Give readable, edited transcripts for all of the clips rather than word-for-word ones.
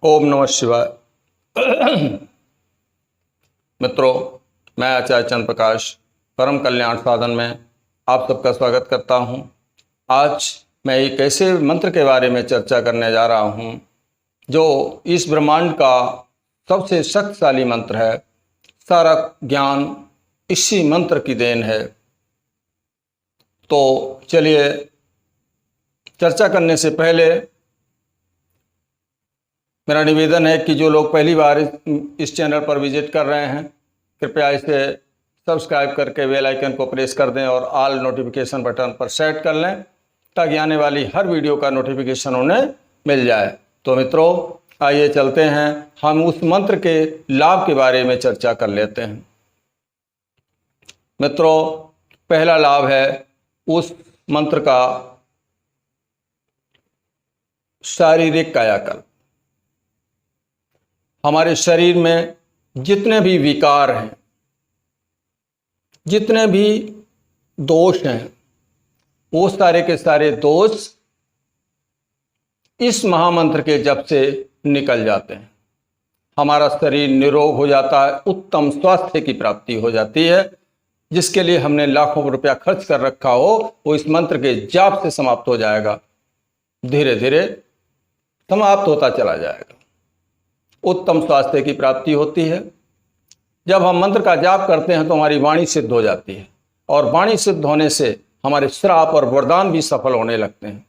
ओम नमः शिवाय। मित्रों, मैं आचार्य चंद्र प्रकाश परम कल्याण साधन में आप सबका स्वागत करता हूं। आज मैं एक ऐसे मंत्र के बारे में चर्चा करने जा रहा हूं जो इस ब्रह्मांड का सबसे शक्तिशाली मंत्र है। सारा ज्ञान इसी मंत्र की देन है। तो चलिए, चर्चा करने से पहले मेरा निवेदन है कि जो लोग पहली बार इस चैनल पर विजिट कर रहे हैं, कृपया इसे सब्सक्राइब करके बेल आइकन को प्रेस कर दें और ऑल नोटिफिकेशन बटन पर सेट कर लें ताकि आने वाली हर वीडियो का नोटिफिकेशन उन्हें मिल जाए। तो मित्रों, आइए चलते हैं, हम उस मंत्र के लाभ के बारे में चर्चा कर लेते हैं। मित्रों, पहला लाभ है उस मंत्र का शारीरिक कायाकल्प। हमारे शरीर में जितने भी विकार हैं, जितने भी दोष हैं, वो सारे के सारे दोष इस महामंत्र के जप से निकल जाते हैं। हमारा शरीर निरोग हो जाता है, उत्तम स्वास्थ्य की प्राप्ति हो जाती है। जिसके लिए हमने लाखों रुपया खर्च कर रखा हो, वो इस मंत्र के जाप से समाप्त हो जाएगा, धीरे धीरे समाप्त होता चला जाएगा। उत्तम स्वास्थ्य की प्राप्ति होती है। जब हम मंत्र का जाप करते हैं तो हमारी वाणी सिद्ध हो जाती है, और वाणी सिद्ध होने से हमारे श्राप और वरदान भी सफल होने लगते हैं।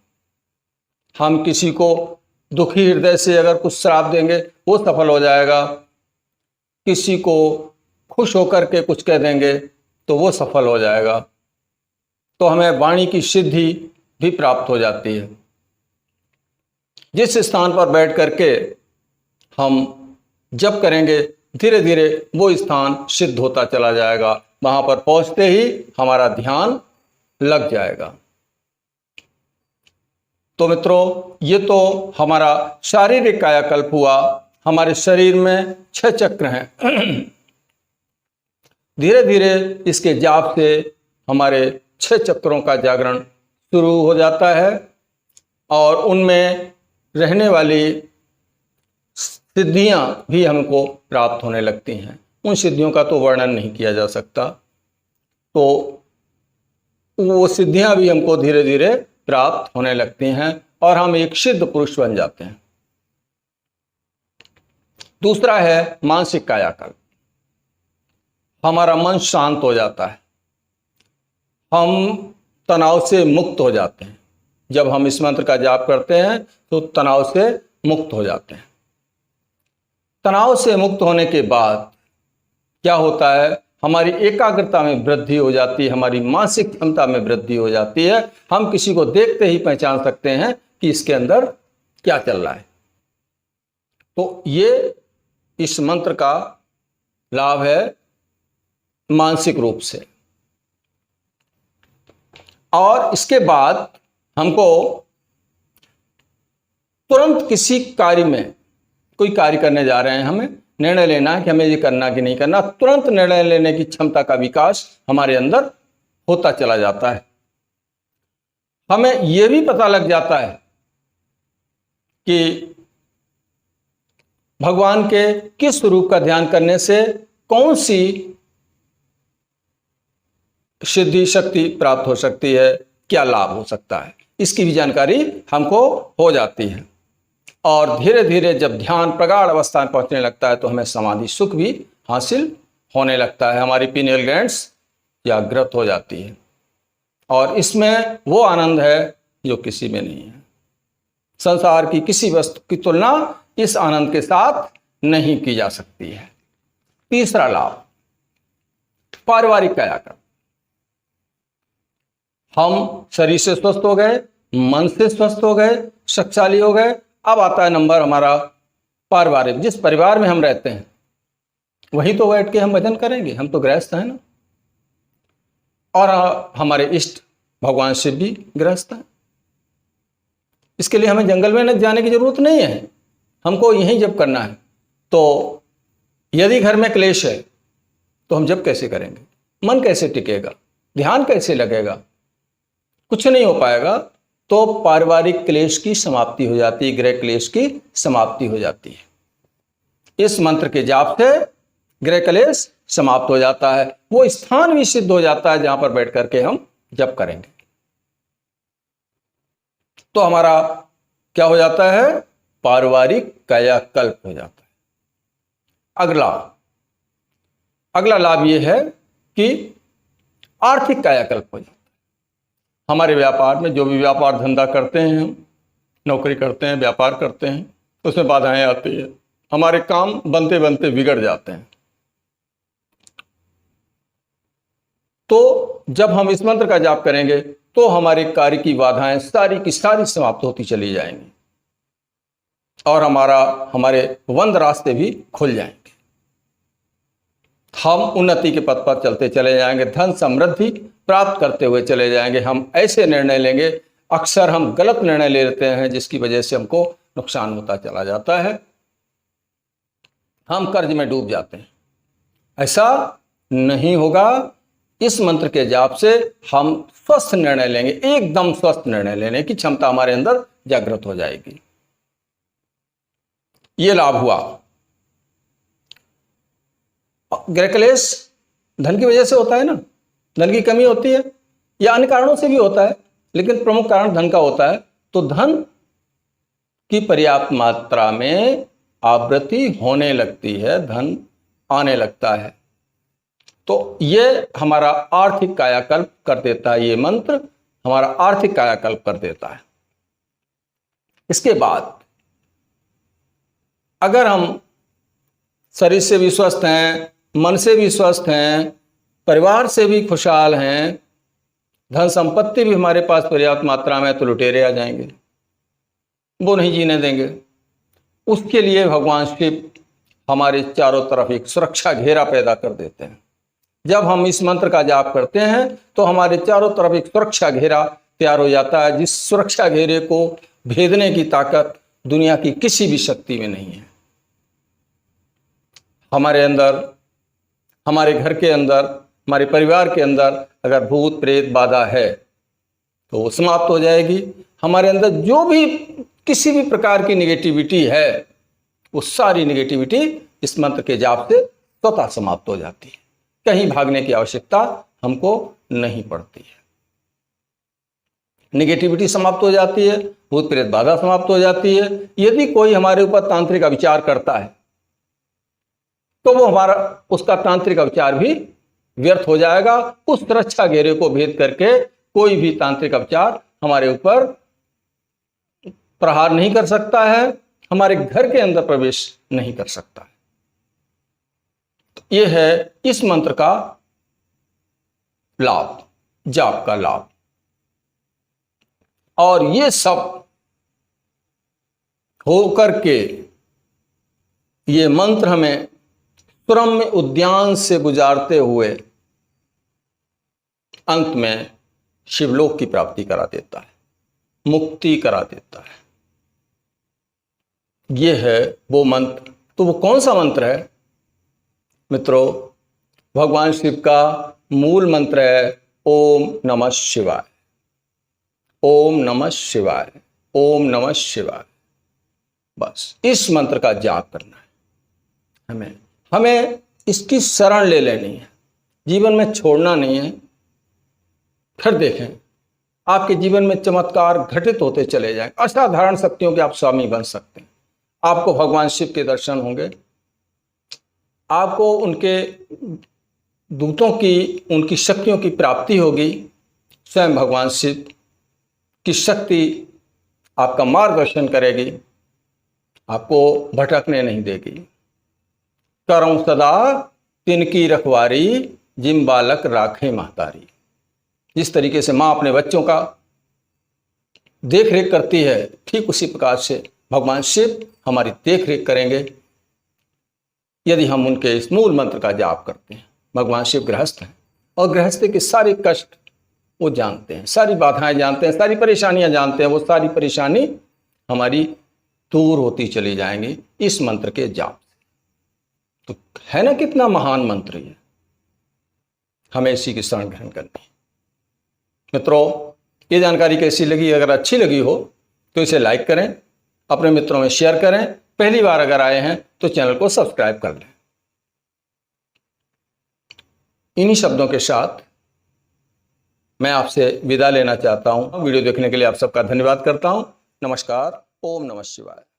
हम किसी को दुखी हृदय से अगर कुछ श्राप देंगे, वो सफल हो जाएगा। किसी को खुश होकर के कुछ कह देंगे तो वो सफल हो जाएगा। तो हमें वाणी की सिद्धि भी प्राप्त हो जाती है। जिस स्थान पर बैठ करके हम जप करेंगे, धीरे धीरे वो स्थान सिद्ध होता चला जाएगा। वहां पर पहुंचते ही हमारा ध्यान लग जाएगा। तो मित्रों, ये तो हमारा शारीरिक कायाकल्प हुआ। हमारे शरीर में 6 चक्र हैं। धीरे धीरे इसके जाप से हमारे 6 चक्रों का जागरण शुरू हो जाता है, और उनमें रहने वाली सिद्धियां भी हमको प्राप्त होने लगती हैं। उन सिद्धियों का तो वर्णन नहीं किया जा सकता। तो वो सिद्धियां भी हमको धीरे धीरे प्राप्त होने लगती हैं और हम एक सिद्ध पुरुष बन जाते हैं। दूसरा है मानसिक कायाकल्प। हमारा मन शांत हो जाता है, हम तनाव से मुक्त हो जाते हैं। जब हम इस मंत्र का जाप करते हैं तो तनाव से मुक्त हो जाते हैं। तनाव से मुक्त होने के बाद क्या होता है, हमारी एकाग्रता में वृद्धि हो जाती है, हमारी मानसिक क्षमता में वृद्धि हो जाती है। हम किसी को देखते ही पहचान सकते हैं कि इसके अंदर क्या चल रहा है। तो ये इस मंत्र का लाभ है मानसिक रूप से। और इसके बाद हमको तुरंत किसी कार्य में, कोई कार्य करने जा रहे हैं, हमें निर्णय लेना है कि हमें ये करना कि नहीं करना, तुरंत निर्णय लेने की क्षमता का विकास हमारे अंदर होता चला जाता है। हमें यह भी पता लग जाता है कि भगवान के किस स्वरूप का ध्यान करने से कौन सी सिद्धि शक्ति प्राप्त हो सकती है, क्या लाभ हो सकता है, इसकी भी जानकारी हमको हो जाती है। और धीरे धीरे जब ध्यान प्रगाढ़ अवस्था में पहुंचने लगता है तो हमें समाधि सुख भी हासिल होने लगता है। हमारी पीनियल ग्लैंड्स जागृत हो जाती है, और इसमें वो आनंद है जो किसी में नहीं है। संसार की किसी वस्तु की तुलना इस आनंद के साथ नहीं की जा सकती है। तीसरा लाभ, पारिवारिक कायाकल्प। हम शरीर से स्वस्थ हो गए, मन से स्वस्थ हो गए, शक्तिशाली हो गए। अब आता है नंबर हमारा पारिवारिक। जिस परिवार में हम रहते हैं वहीं तो बैठ के हम भजन करेंगे, हम तो गृहस्थ हैं ना। और हमारे इष्ट भगवान शिव भी गृहस्थ हैं। इसके लिए हमें जंगल में न जाने की जरूरत नहीं है, हमको यहीं जप करना है। तो यदि घर में क्लेश है तो हम जप कैसे करेंगे, मन कैसे टिकेगा, ध्यान कैसे लगेगा, कुछ नहीं हो पाएगा। तो पारिवारिक क्लेश की समाप्ति हो जाती है, गृह क्लेश की समाप्ति हो जाती है। इस मंत्र के जाप से गृह क्लेश समाप्त हो जाता है। वो स्थान भी सिद्ध हो जाता है जहां पर बैठ करके हम जप करेंगे। तो हमारा क्या हो जाता है? पारिवारिक कायाकल्प हो जाता है। अगला लाभ यह है कि आर्थिक कायाकल्प हो जाता है। हमारे व्यापार में जो भी व्यापार धंधा करते हैं, हम नौकरी करते हैं, व्यापार करते हैं, उसमें बाधाएं आती है, हमारे काम बनते बनते बिगड़ जाते हैं। तो जब हम इस मंत्र का जाप करेंगे तो हमारे कार्य की बाधाएं सारी की सारी समाप्त होती चली जाएंगी और हमारे बंद रास्ते भी खुल जाएंगे। हम उन्नति के पथ पर चलते चले जाएंगे, धन समृद्धि प्राप्त करते हुए चले जाएंगे। हम ऐसे निर्णय लेंगे, अक्सर हम गलत निर्णय ले लेते हैं जिसकी वजह से हमको नुकसान होता चला जाता है, हम कर्ज में डूब जाते हैं। ऐसा नहीं होगा। इस मंत्र के जाप से हम स्वस्थ निर्णय लेंगे, एकदम स्वस्थ निर्णय लेने की क्षमता हमारे अंदर जागृत हो जाएगी। ये लाभ हुआ। गृह क्लेश धन की वजह से होता है ना, धन की कमी होती है या अन्य कारणों से भी होता है, लेकिन प्रमुख कारण धन का होता है। तो धन की पर्याप्त मात्रा में आवृत्ति होने लगती है, धन आने लगता है। तो ये हमारा आर्थिक कायाकल्प कर देता है, ये मंत्र हमारा आर्थिक कायाकल्प कर देता है। इसके बाद अगर हम शरीर से भी स्वस्थ हैं, मन से भी स्वस्थ हैं, परिवार से भी खुशहाल हैं, धन संपत्ति भी हमारे पास पर्याप्त मात्रा में, तो लुटेरे आ जाएंगे, वो नहीं जीने देंगे। उसके लिए भगवान शिव हमारे चारों तरफ एक सुरक्षा घेरा पैदा कर देते हैं। जब हम इस मंत्र का जाप करते हैं तो हमारे चारों तरफ एक सुरक्षा घेरा तैयार हो जाता है, जिस सुरक्षा घेरे को भेदने की ताकत दुनिया की किसी भी शक्ति में नहीं है। हमारे अंदर, हमारे घर के अंदर, हमारे परिवार के अंदर अगर भूत प्रेत बाधा है तो वो समाप्त हो जाएगी। हमारे अंदर जो भी किसी भी प्रकार की निगेटिविटी है, वो सारी निगेटिविटी इस मंत्र के जाप से स्वतः समाप्त हो जाती है। कहीं भागने की आवश्यकता हमको नहीं पड़ती है। निगेटिविटी समाप्त हो जाती है, भूत प्रेत बाधा समाप्त हो जाती है। यदि कोई हमारे ऊपर तांत्रिक विचार करता है तो वो उसका तांत्रिक विचार भी व्यर्थ हो जाएगा। उस सुरक्षा घेरे को भेद करके कोई भी तांत्रिक विचार हमारे ऊपर प्रहार नहीं कर सकता है, हमारे घर के अंदर प्रवेश नहीं कर सकता है। तो यह है इस मंत्र का लाभ, जाप का लाभ। और ये सब होकर के ये मंत्र हमें सुरम्य उद्यान से गुजारते हुए अंत में शिवलोक की प्राप्ति करा देता है, मुक्ति करा देता है। यह है वो मंत्र। तो वो कौन सा मंत्र है मित्रों? भगवान शिव का मूल मंत्र है ओम नमः शिवाय, ओम नमः शिवाय, ओम नमः शिवाय। बस इस मंत्र का जाप करना है हमें इसकी शरण ले लेनी है, जीवन में छोड़ना नहीं है। फिर देखें आपके जीवन में चमत्कार घटित होते चले जाएं, असाधारण शक्तियों के आप स्वामी बन सकते हैं। आपको भगवान शिव के दर्शन होंगे, आपको उनके दूतों की, उनकी शक्तियों की प्राप्ति होगी। स्वयं भगवान शिव की शक्ति आपका मार्गदर्शन करेगी, आपको भटकने नहीं देगी। करऊं सदा तिनकी रखवारी, जिम बालक राखे महतारी। जिस तरीके से माँ अपने बच्चों का देख रेख करती है, ठीक उसी प्रकार से भगवान शिव हमारी देख रेख करेंगे यदि हम उनके इस मूल मंत्र का जाप करते हैं। भगवान शिव गृहस्थ हैं और गृहस्थी के सारे कष्ट वो जानते हैं, सारी बाधाएं जानते हैं, सारी परेशानियां जानते हैं। वो सारी परेशानी हमारी दूर होती चली जाएंगी इस मंत्र के जाप से। तो है ना कितना महान मंत्र ये, हमें इसी की शरण ग्रहण करनी है। मित्रों, ये जानकारी कैसी लगी? अगर अच्छी लगी हो तो इसे लाइक करें, अपने मित्रों में शेयर करें। पहली बार अगर आए हैं तो चैनल को सब्सक्राइब कर लें। इन्हीं शब्दों के साथ मैं आपसे विदा लेना चाहता हूं। वीडियो देखने के लिए आप सबका धन्यवाद करता हूं। नमस्कार। ओम नमः शिवाय।